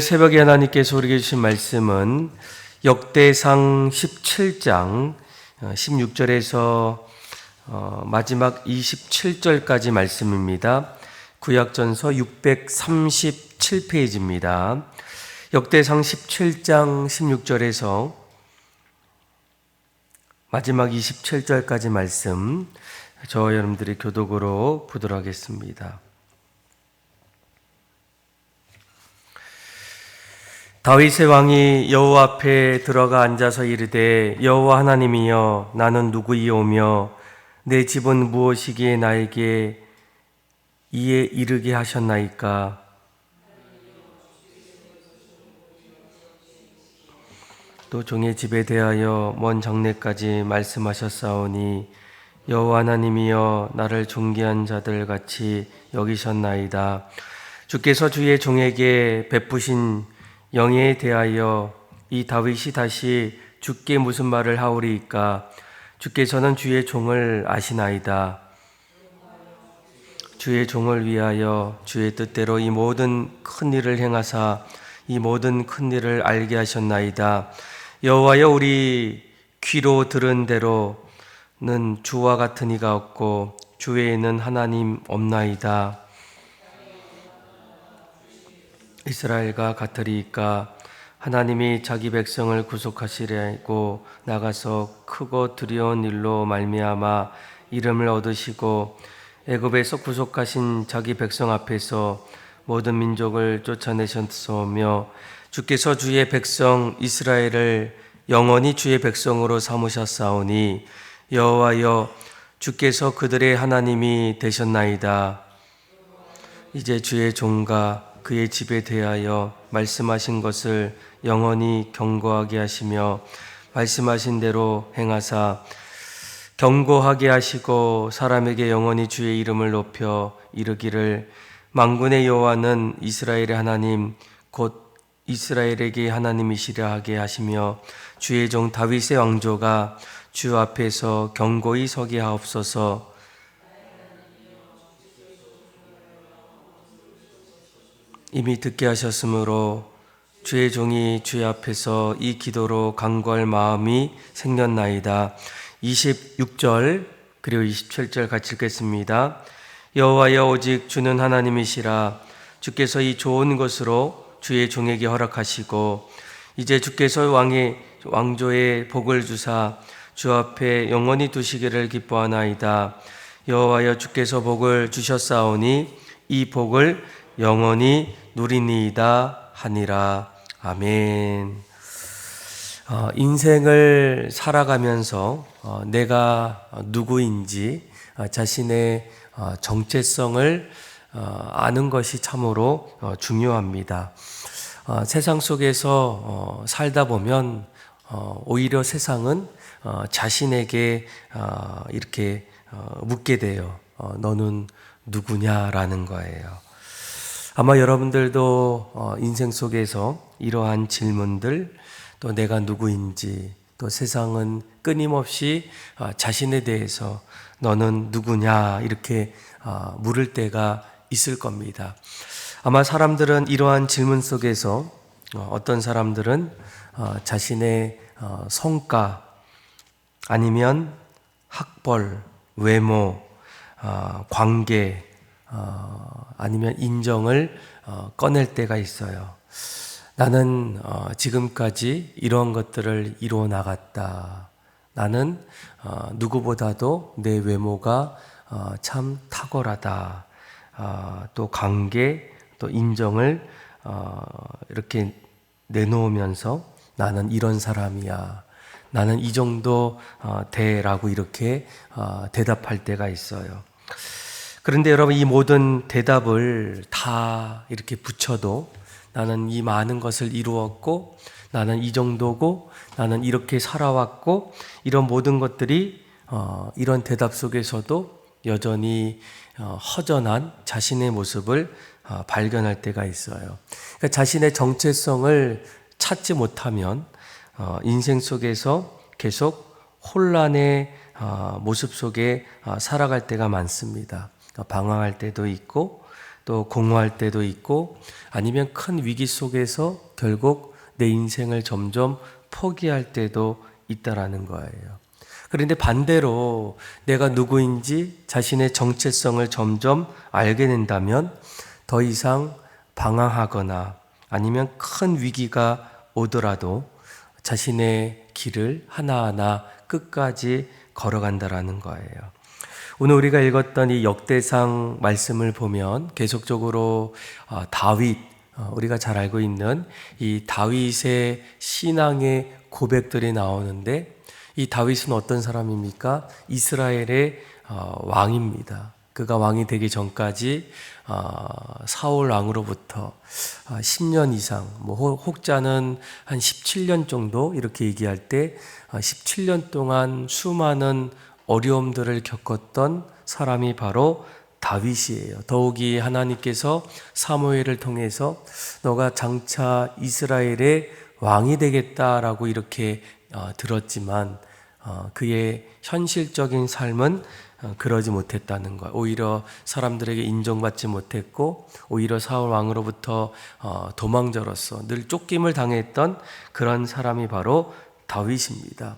새벽에 하나님께서 우리에게 주신 말씀은 역대상 17장 16절에서 마지막 27절까지 말씀입니다. 구약전서 637페이지입니다. 역대상 17장 16절에서 마지막 27절까지 말씀, 저와 여러분들이 교독으로 보도록 하겠습니다. 다윗의 왕이 여호와 앞에 들어가 앉아서 이르되, 여호와 하나님이여, 나는 누구이오며 내 집은 무엇이기에 나에게 이에 이르게 하셨나이까? 또 종의 집에 대하여 먼 장래까지 말씀하셨사오니, 여호와 하나님이여, 나를 존귀한 자들 같이 여기셨나이다. 주께서 주의 종에게 베푸신 영예에 대하여 이 다윗이 다시 주께 무슨 말을 하오리이까? 주께서는 주의 종을 아시나이다. 주의 종을 위하여 주의 뜻대로 이 모든 큰 일을 행하사 이 모든 큰 일을 알게 하셨나이다. 여호와여, 우리 귀로 들은 대로는 주와 같은 이가 없고 주 외에는 하나님 없나이다. 이스라엘과 같으리이까? 하나님이 자기 백성을 구속하시려고 나가서 크고 두려운 일로 말미암아 이름을 얻으시고 애굽에서 구속하신 자기 백성 앞에서 모든 민족을 쫓아내셨으며, 주께서 주의 백성 이스라엘을 영원히 주의 백성으로 삼으셨사오니, 여호와여, 주께서 그들의 하나님이 되셨나이다. 이제 주의 종과 그의 집에 대하여 말씀하신 것을 영원히 경고하게 하시며 말씀하신 대로 행하사 경고하게 하시고 사람에게 영원히 주의 이름을 높여 이르기를, 만군의 여호와는 이스라엘의 하나님 곧 이스라엘에게 하나님이시라 하게 하시며, 주의 종 다윗의 왕조가 주 앞에서 경고히 서게 하옵소서. 이미 듣게 하셨으므로 주의 종이 주의 앞에서 이 기도로 간구할 마음이 생겼나이다. 26절 그리고 27절 같이 읽겠습니다. 여호와여, 오직 주는 하나님이시라. 주께서 이 좋은 것으로 주의 종에게 허락하시고 이제 주께서 왕조의 복을 주사 주 앞에 영원히 두시기를 기뻐하나이다. 여호와여, 주께서 복을 주셨사오니 이 복을 영원히 누리니이다 하니라. 아멘. 인생을 살아가면서 내가 누구인지 자신의 정체성을 아는 것이 참으로 중요합니다. 세상 속에서 살다 보면 오히려 세상은 자신에게 이렇게 묻게 돼요. 너는 누구냐라는 거예요. 아마 여러분들도 인생 속에서 이러한 질문들, 또 내가 누구인지, 또 세상은 끊임없이 자신에 대해서 너는 누구냐 이렇게 물을 때가 있을 겁니다. 아마 사람들은 이러한 질문 속에서 어떤 사람들은 자신의 성과 아니면 학벌, 외모, 관계, 아니면 인정을 꺼낼 때가 있어요. 나는 지금까지 이런 것들을 이루어 나갔다. 나는 누구보다도 내 외모가 참 탁월하다. 또 관계, 또 인정을 이렇게 내놓으면서 나는 이런 사람이야. 나는 이 정도 돼라고 이렇게 대답할 때가 있어요. 그런데 여러분, 이 모든 대답을 다 이렇게 붙여도 나는 이 많은 것을 이루었고, 나는 이 정도고, 나는 이렇게 살아왔고, 이런 모든 것들이 이런 대답 속에서도 여전히 허전한 자신의 모습을 발견할 때가 있어요. 그러니까 자신의 정체성을 찾지 못하면 인생 속에서 계속 혼란의 모습 속에 살아갈 때가 많습니다. 방황할 때도 있고, 또 공허할 때도 있고 아니면 큰 위기 속에서 결국 내 인생을 점점 포기할 때도 있다라는 거예요. 그런데 반대로 내가 누구인지 자신의 정체성을 점점 알게 된다면 더 이상 방황하거나 아니면 큰 위기가 오더라도 자신의 길을 하나하나 끝까지 걸어간다라는 거예요. 오늘 우리가 읽었던 이 역대상 말씀을 보면 계속적으로 다윗, 우리가 잘 알고 있는 이 다윗의 신앙의 고백들이 나오는데 이 다윗은 어떤 사람입니까? 이스라엘의 왕입니다. 그가 왕이 되기 전까지 사울 왕으로부터 10년 이상, 혹자는 한 17년 정도 이렇게 얘기할 때 17년 동안 수많은 어려움들을 겪었던 사람이 바로 다윗이에요. 더욱이 하나님께서 사무엘을 통해서 너가 장차 이스라엘의 왕이 되겠다라고 이렇게 들었지만 그의 현실적인 삶은 그러지 못했다는 것. 오히려 사람들에게 인정받지 못했고 오히려 사울 왕으로부터 도망자로서 늘 쫓김을 당했던 그런 사람이 바로 다윗입니다.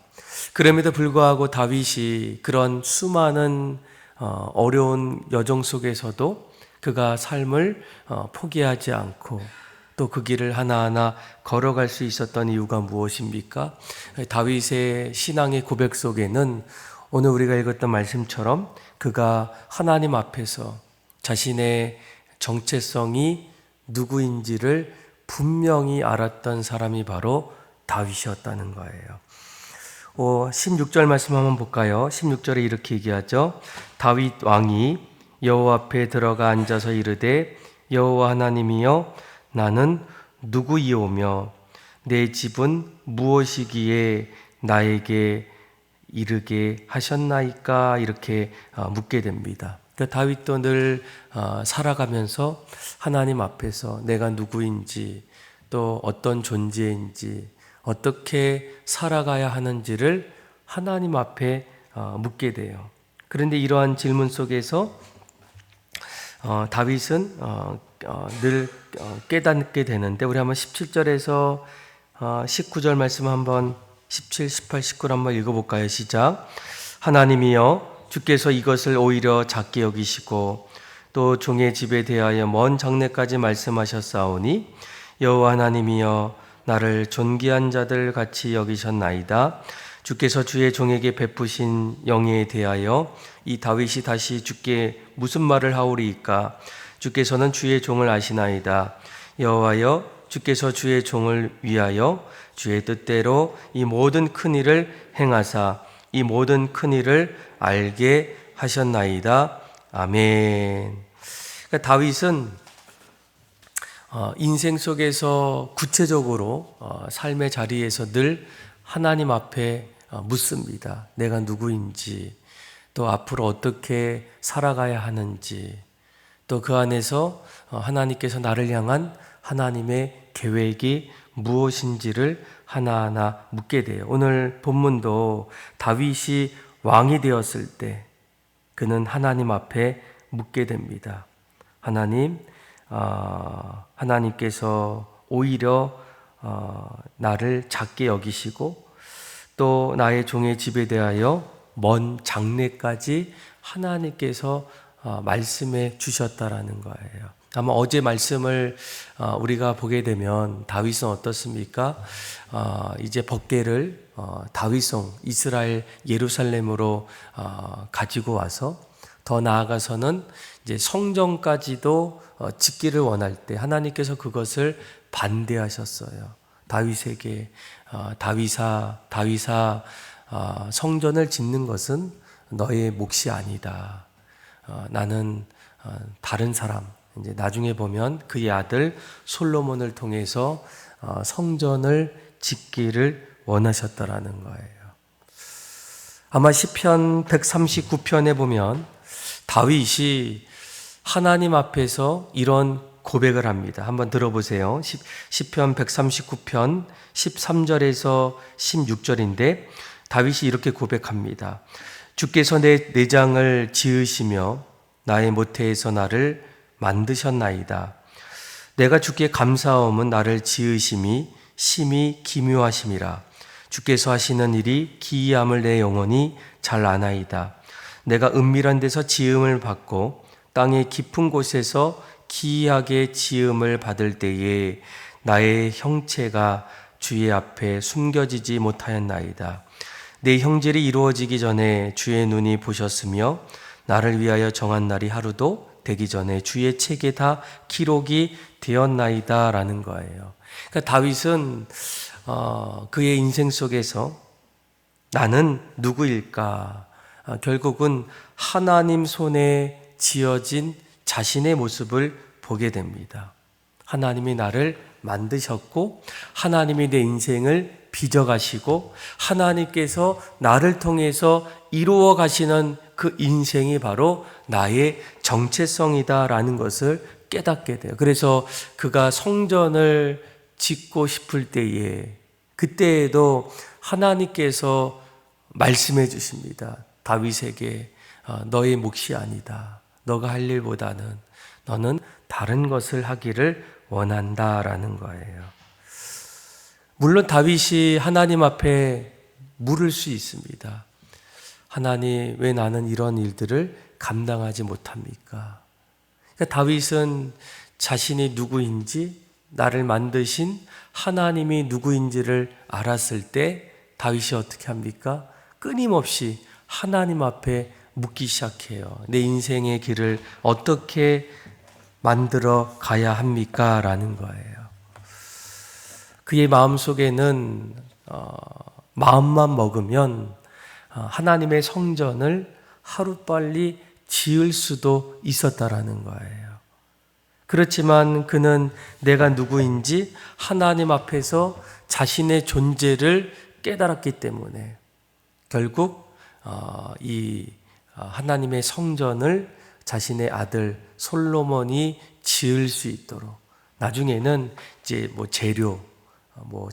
그럼에도 불구하고 다윗이 그런 수많은 어려운 여정 속에서도 그가 삶을 포기하지 않고 또 그 길을 하나하나 걸어갈 수 있었던 이유가 무엇입니까? 다윗의 신앙의 고백 속에는 오늘 우리가 읽었던 말씀처럼 그가 하나님 앞에서 자신의 정체성이 누구인지를 분명히 알았던 사람이 바로 다윗이었다는 거예요. 16절 말씀 한번 볼까요? 16절에 이렇게 얘기하죠. 다윗 왕이 여호와 앞에 들어가 앉아서 이르되 여호와 하나님이여 나는 누구이오며 내 집은 무엇이기에 나에게 이르게 하셨나이까? 이렇게 묻게 됩니다. 그러니까 다윗도 늘 살아가면서 하나님 앞에서 내가 누구인지 또 어떤 존재인지 어떻게 살아가야 하는지를 하나님 앞에 묻게 돼요. 그런데 이러한 질문 속에서 다윗은 늘 깨닫게 되는데 우리 한번 17절에서 19절 말씀 한번 17, 18, 19를 한번 읽어볼까요? 시작. 하나님이여 주께서 이것을 오히려 작게 여기시고 또 종의 집에 대하여 먼 장래까지 말씀하셨사오니 여호와 하나님이여 나를 존귀한 자들 같이 여기셨나이다. 주께서 주의 종에게 베푸신 영예에 대하여 이 다윗이 다시 주께 무슨 말을 하오리이까? 주께서는 주의 종을 아시나이다. 여호와여 주께서 주의 종을 위하여 주의 뜻대로 이 모든 큰 일을 행하사 이 모든 큰 일을 알게 하셨나이다. 아멘. 그러니까 다윗은 인생 속에서 구체적으로 삶의 자리에서 늘 하나님 앞에 묻습니다. 내가 누구인지, 또 앞으로 어떻게 살아가야 하는지, 또 그 안에서 하나님께서 나를 향한 하나님의 계획이 무엇인지를 하나하나 묻게 돼요. 오늘 본문도 다윗이 왕이 되었을 때 그는 하나님 앞에 묻게 됩니다. 하나님께서 오히려 나를 작게 여기시고 또 나의 종의 집에 대하여 먼 장래까지 하나님께서 말씀해 주셨다라는 거예요. 아마 어제 말씀을 우리가 보게 되면 다윗은 어떻습니까? 이제 법궤를 다윗성 이스라엘 예루살렘으로 가지고 와서 더 나아가서는 이제 성전까지도 짓기를 원할 때 하나님께서 그것을 반대하셨어요. 다윗에게 다윗아 성전을 짓는 것은 너의 몫이 아니다. 나는 다른 사람, 이제 나중에 보면 그의 아들 솔로몬을 통해서 성전을 짓기를 원하셨다라는 거예요. 아마 시편 139편에 보면 다윗이 하나님 앞에서 이런 고백을 합니다. 한번 들어보세요. 시편 139편 13절에서 16절인데 다윗이 이렇게 고백합니다. 주께서 내 내장을 지으시며 나의 모태에서 나를 만드셨나이다. 내가 주께 감사함은 나를 지으심이 심히 기묘하심이라. 주께서 하시는 일이 기이함을 내 영혼이 잘 아나이다. 내가 은밀한 데서 지음을 받고 땅의 깊은 곳에서 기이하게 지음을 받을 때에 나의 형체가 주의 앞에 숨겨지지 못하였나이다. 내 형질이 이루어지기 전에 주의 눈이 보셨으며 나를 위하여 정한 날이 하루도 되기 전에 주의 책에 다 기록이 되었나이다 라는 거예요. 그러니까 다윗은 그의 인생 속에서 나는 누구일까? 결국은 하나님 손에 지어진 자신의 모습을 보게 됩니다. 하나님이 나를 만드셨고 하나님이 내 인생을 빚어가시고 하나님께서 나를 통해서 이루어 가시는 그 인생이 바로 나의 정체성이다라는 것을 깨닫게 돼요. 그래서 그가 성전을 짓고 싶을 때에 그때에도 하나님께서 말씀해 주십니다. 다윗에게 너의 몫이 아니다. 너가 할 일보다는 너는 다른 것을 하기를 원한다라는 거예요. 물론 다윗이 하나님 앞에 물을 수 있습니다. 하나님, 왜 나는 이런 일들을 감당하지 못합니까? 그러니까 다윗은 자신이 누구인지, 나를 만드신 하나님이 누구인지를 알았을 때 다윗이 어떻게 합니까? 끊임없이 하나님 앞에 묻기 시작해요. 내 인생의 길을 어떻게 만들어 가야 합니까? 라는 거예요. 그의 마음속에는 마음만 먹으면 하나님의 성전을 하루빨리 지을 수도 있었다라는 거예요. 그렇지만 그는 내가 누구인지 하나님 앞에서 자신의 존재를 깨달았기 때문에 결국 이 하나님의 성전을 자신의 아들 솔로몬이 지을 수 있도록 나중에는 이제 재료,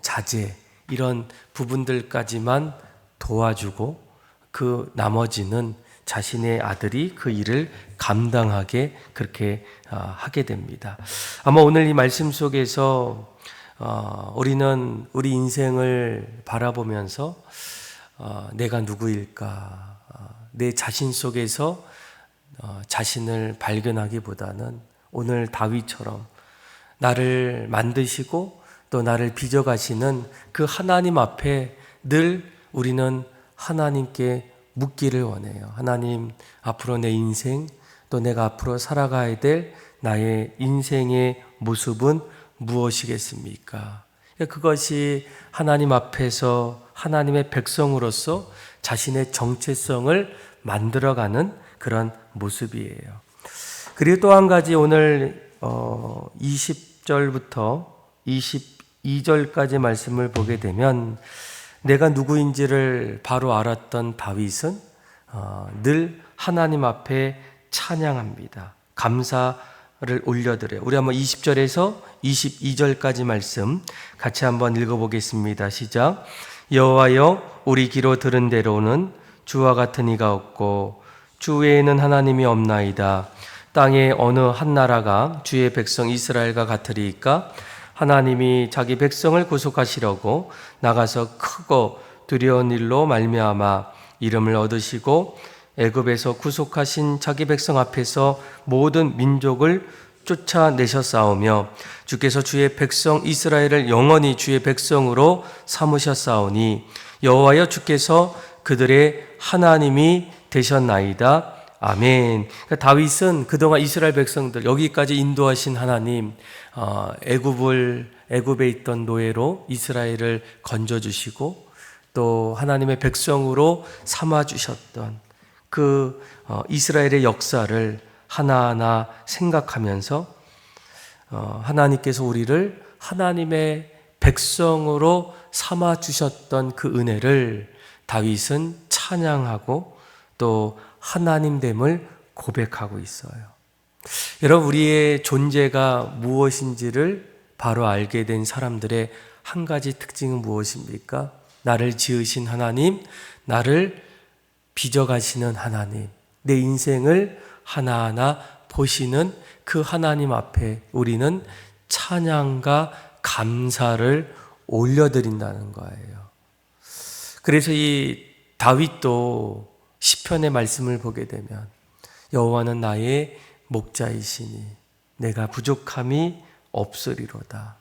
자재 이런 부분들까지만 도와주고 그 나머지는 자신의 아들이 그 일을 감당하게 그렇게 하게 됩니다. 아마 오늘 이 말씀 속에서 우리는 우리 인생을 바라보면서 내가 누구일까? 내 자신 속에서 자신을 발견하기보다는 오늘 다윗처럼 나를 만드시고 또 나를 빚어가시는 그 하나님 앞에 늘 우리는 하나님께 묻기를 원해요. 하나님, 앞으로 내 인생 또 내가 앞으로 살아가야 될 나의 인생의 모습은 무엇이겠습니까? 그것이 하나님 앞에서 하나님의 백성으로서 자신의 정체성을 만들어가는 그런 모습이에요. 그리고 또 한 가지 오늘 20절부터 22절까지 말씀을 보게 되면 내가 누구인지를 바로 알았던 다윗은 늘 하나님 앞에 찬양합니다. 감사를 올려드려요. 우리 한번 20절에서 22절까지 말씀 같이 한번 읽어보겠습니다. 시작. 여호와여, 우리 귀로 들은 대로는 주와 같은 이가 없고 주 외에는 하나님이 없나이다. 땅의 어느 한 나라가 주의 백성 이스라엘과 같으리이까? 하나님이 자기 백성을 구속하시려고 나가서 크고 두려운 일로 말미암아 이름을 얻으시고 애굽에서 구속하신 자기 백성 앞에서 모든 민족을 쫓아내셨사오며 주께서 주의 백성 이스라엘을 영원히 주의 백성으로 삼으셨사오니 여호와여, 주께서 그들의 하나님이 되셨나이다. 아멘. 그러니까 다윗은 그동안 이스라엘 백성들 여기까지 인도하신 하나님, 애굽에 있던 노예로 이스라엘을 건져주시고 또 하나님의 백성으로 삼아주셨던 그 이스라엘의 역사를 하나하나 생각하면서 하나님께서 우리를 하나님의 백성으로 삼아주셨던 그 은혜를 다윗은 찬양하고 또 하나님됨을 고백하고 있어요. 여러분, 우리의 존재가 무엇인지를 바로 알게 된 사람들의 한 가지 특징은 무엇입니까? 나를 지으신 하나님, 나를 빚어가시는 하나님, 내 인생을 하나하나 보시는 그 하나님 앞에 우리는 찬양과 감사를 올려드린다는 거예요. 그래서 이 다윗도 시편의 말씀을 보게 되면 여호와는 나의 목자이시니 내가 부족함이 없으리로다.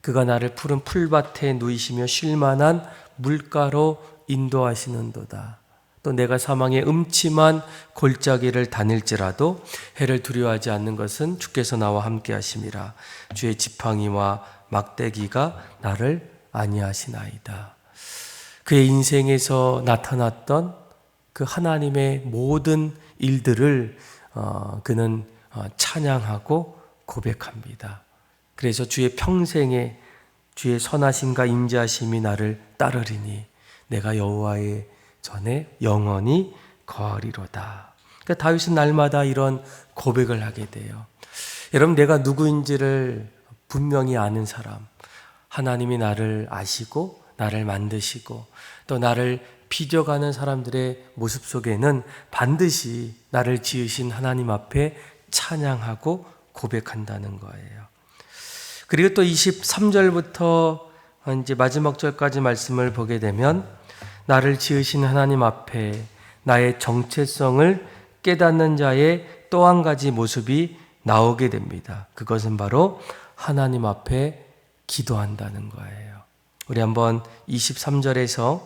그가 나를 푸른 풀밭에 누이시며 쉴만한 물가로 인도하시는도다. 또 내가 사망의 음침한 골짜기를 다닐지라도 해를 두려워하지 않는 것은 주께서 나와 함께 하심이라. 주의 지팡이와 막대기가 나를 안위하시나이다. 그의 인생에서 나타났던 그 하나님의 모든 일들을 그는 찬양하고 고백합니다. 그래서 주의 평생에 주의 선하심과 인자하심이 나를 따르리니 내가 여호와의 전에 영원히 거하리로다. 그러니까 다윗은 날마다 이런 고백을 하게 돼요. 여러분, 내가 누구인지를 분명히 아는 사람, 하나님이 나를 아시고 나를 만드시고 또 나를 빚어가는 사람들의 모습 속에는 반드시 나를 지으신 하나님 앞에 찬양하고 고백한다는 거예요. 그리고 또 23절부터 이제 마지막 절까지 말씀을 보게 되면 나를 지으신 하나님 앞에 나의 정체성을 깨닫는 자의 또 한 가지 모습이 나오게 됩니다. 그것은 바로 하나님 앞에 기도한다는 거예요. 우리 한번 23절에서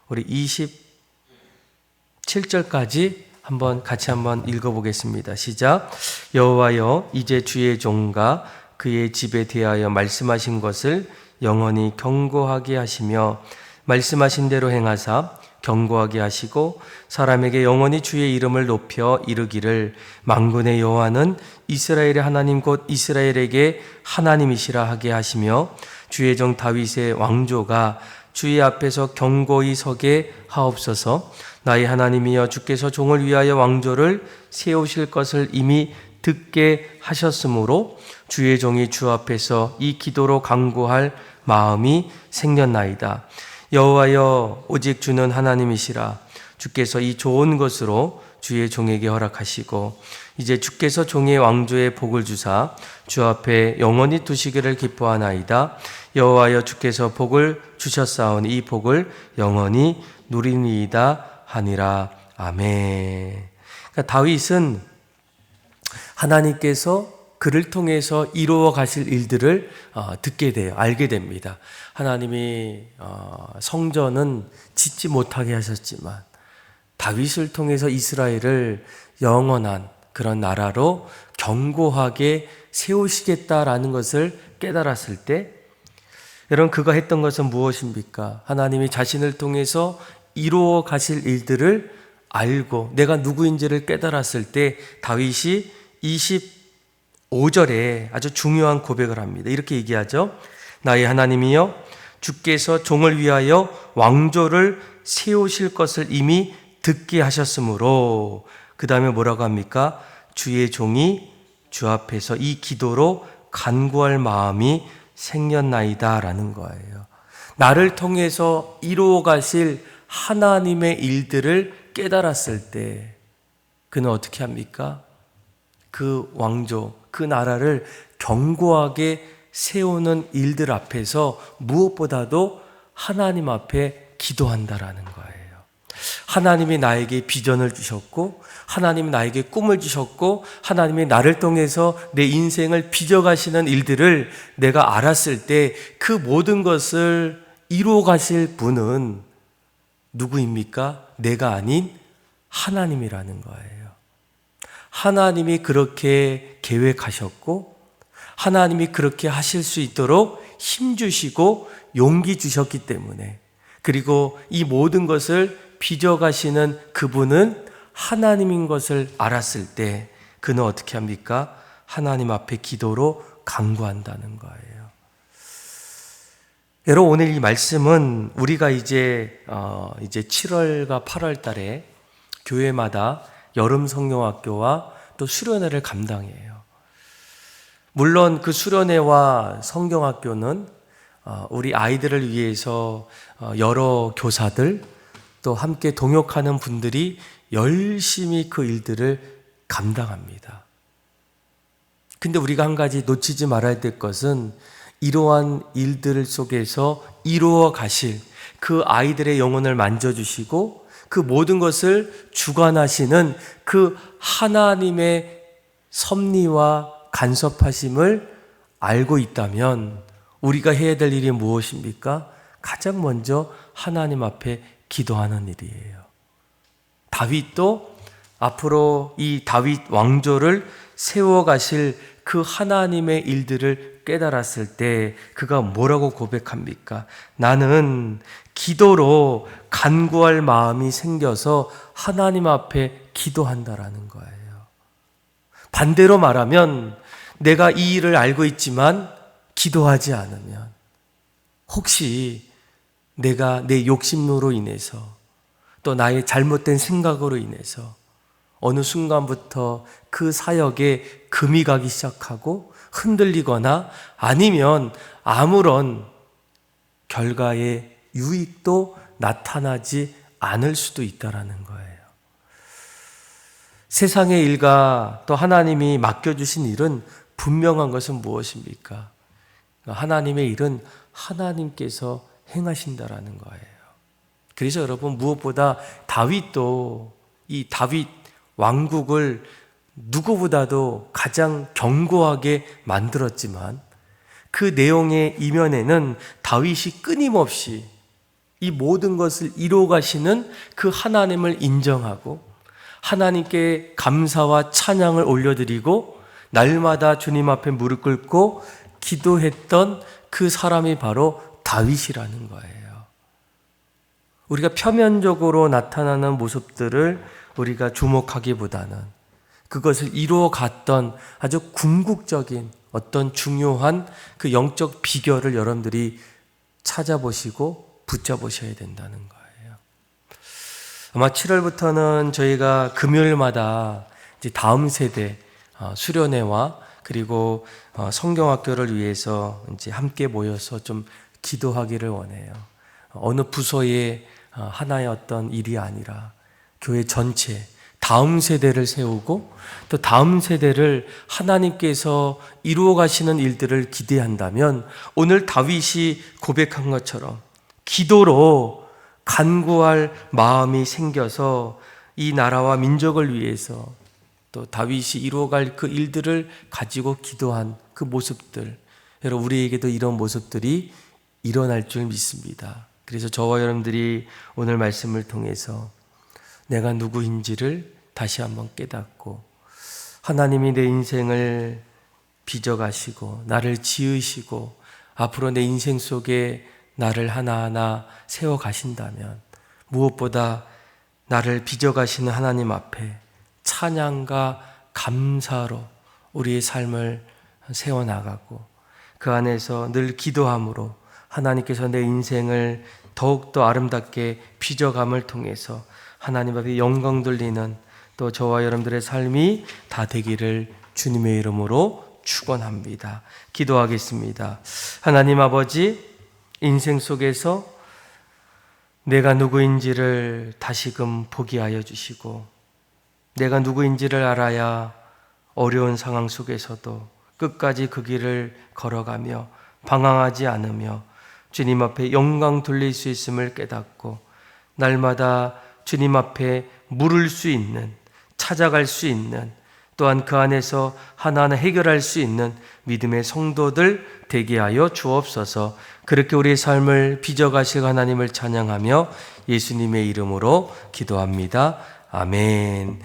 우리 27절까지 같이 한번 읽어보겠습니다. 시작. 여호와여, 이제 주의 종과 그의 집에 대하여 말씀하신 것을 영원히 경고하게 하시며 말씀하신 대로 행하사 경고하게 하시고 사람에게 영원히 주의 이름을 높여 이르기를 만군의 여호와는 이스라엘의 하나님 곧 이스라엘에게 하나님이시라 하게 하시며 주의 종 다윗의 왕조가 주의 앞에서 경고히 서게 하옵소서. 나의 하나님이여, 주께서 종을 위하여 왕조를 세우실 것을 이미 듣게 하셨으므로 주의 종이 주 앞에서 이 기도로 간구할 마음이 생겼나이다. 여호와여, 오직 주는 하나님이시라. 주께서 이 좋은 것으로 주의 종에게 허락하시고 이제 주께서 종의 왕조에 복을 주사 주 앞에 영원히 두시기를 기뻐하나이다. 여호와여, 주께서 복을 주셨사오니 이 복을 영원히 누리니이다 하니라. 아멘. 그러니까 다윗은 하나님께서 그를 통해서 이루어 가실 일들을 듣게 돼요. 알게 됩니다. 하나님이 성전은 짓지 못하게 하셨지만 다윗을 통해서 이스라엘을 영원한 그런 나라로 견고하게 세우시겠다라는 것을 깨달았을 때, 여러분, 그가 했던 것은 무엇입니까? 하나님이 자신을 통해서 이루어 가실 일들을 알고 내가 누구인지를 깨달았을 때 다윗이 25절에 아주 중요한 고백을 합니다. 이렇게 얘기하죠. 나의 하나님이여, 주께서 종을 위하여 왕조를 세우실 것을 이미 듣게 하셨으므로, 그 다음에 뭐라고 합니까? 주의 종이 주 앞에서 이 기도로 간구할 마음이 생겼나이다 라는 거예요. 나를 통해서 이루어 가실 하나님의 일들을 깨달았을 때 그는 어떻게 합니까? 그 왕조, 그 나라를 견고하게 세우는 일들 앞에서 무엇보다도 하나님 앞에 기도한다라는 거예요. 하나님이 나에게 비전을 주셨고 하나님이 나에게 꿈을 주셨고 하나님이 나를 통해서 내 인생을 빚어가시는 일들을 내가 알았을 때 그 모든 것을 이루어 가실 분은 누구입니까? 내가 아닌 하나님이라는 거예요. 하나님이 그렇게 계획하셨고 하나님이 그렇게 하실 수 있도록 힘주시고 용기 주셨기 때문에, 그리고 이 모든 것을 빚어가시는 그분은 하나님인 것을 알았을 때 그는 어떻게 합니까? 하나님 앞에 기도로 간구한다는 거예요. 여러분, 오늘 이 말씀은 우리가 이제 7월과 8월 달에 교회마다 여름 성경학교와 또 수련회를 감당해요. 물론 그 수련회와 성경학교는 우리 아이들을 위해서 여러 교사들 또 함께 동역하는 분들이 열심히 그 일들을 감당합니다. 근데 우리가 한 가지 놓치지 말아야 될 것은 이러한 일들 속에서 이루어 가실 그 아이들의 영혼을 만져주시고 그 모든 것을 주관하시는 그 하나님의 섭리와 간섭하심을 알고 있다면 우리가 해야 될 일이 무엇입니까? 가장 먼저 하나님 앞에 기도하는 일이에요. 다윗도 앞으로 이 다윗 왕조를 세워가실 그 하나님의 일들을 깨달았을 때 그가 뭐라고 고백합니까? 나는 기도로 간구할 마음이 생겨서 하나님 앞에 기도한다라는 거예요. 반대로 말하면 내가 이 일을 알고 있지만 기도하지 않으면 혹시 내가 내 욕심으로 인해서 또 나의 잘못된 생각으로 인해서 어느 순간부터 그 사역에 금이 가기 시작하고 흔들리거나 아니면 아무런 결과의 유익도 나타나지 않을 수도 있다라는 거예요. 세상의 일과 또 하나님이 맡겨주신 일은 분명한 것은 무엇입니까? 하나님의 일은 하나님께서 행하신다라는 거예요. 그래서 여러분 무엇보다 다윗도 이 다윗 왕국을 누구보다도 가장 견고하게 만들었지만 그 내용의 이면에는 다윗이 끊임없이 이 모든 것을 이루어 가시는 그 하나님을 인정하고 하나님께 감사와 찬양을 올려드리고 날마다 주님 앞에 무릎 꿇고 기도했던 그 사람이 바로 다윗이라는 거예요. 우리가 표면적으로 나타나는 모습들을 우리가 주목하기보다는 그것을 이루어 갔던 아주 궁극적인 어떤 중요한 그 영적 비결을 여러분들이 찾아보시고 붙잡으셔야 된다는 거예요. 아마 7월부터는 저희가 금요일마다 이제 다음 세대 수련회와 그리고 성경학교를 위해서 이제 함께 모여서 좀 기도하기를 원해요. 어느 부서의 하나의 어떤 일이 아니라 교회 전체 다음 세대를 세우고 또 다음 세대를 하나님께서 이루어 가시는 일들을 기대한다면 오늘 다윗이 고백한 것처럼 기도로 간구할 마음이 생겨서 이 나라와 민족을 위해서 또 다윗이 이루어갈 그 일들을 가지고 기도한 그 모습들, 여러분 우리에게도 이런 모습들이 일어날 줄 믿습니다. 그래서 저와 여러분들이 오늘 말씀을 통해서 내가 누구인지를 다시 한번 깨닫고 하나님이 내 인생을 빚어가시고 나를 지으시고 앞으로 내 인생 속에 나를 하나하나 세워가신다면 무엇보다 나를 빚어가시는 하나님 앞에 찬양과 감사로 우리의 삶을 세워나가고 그 안에서 늘 기도함으로 하나님께서 내 인생을 더욱더 아름답게 빚어감을 통해서 하나님 앞에 영광 돌리는 또 저와 여러분들의 삶이 다 되기를 주님의 이름으로 축원합니다. 기도하겠습니다. 하나님 아버지, 인생 속에서 내가 누구인지를 다시금 보게 하여 주시고 내가 누구인지를 알아야 어려운 상황 속에서도 끝까지 그 길을 걸어가며 방황하지 않으며 주님 앞에 영광 돌릴 수 있음을 깨닫고 날마다 주님 앞에 물을 수 있는, 찾아갈 수 있는, 또한 그 안에서 하나하나 해결할 수 있는 믿음의 성도들 되게 하여 주옵소서. 그렇게 우리의 삶을 빚어가실 하나님을 찬양하며 예수님의 이름으로 기도합니다. 아멘.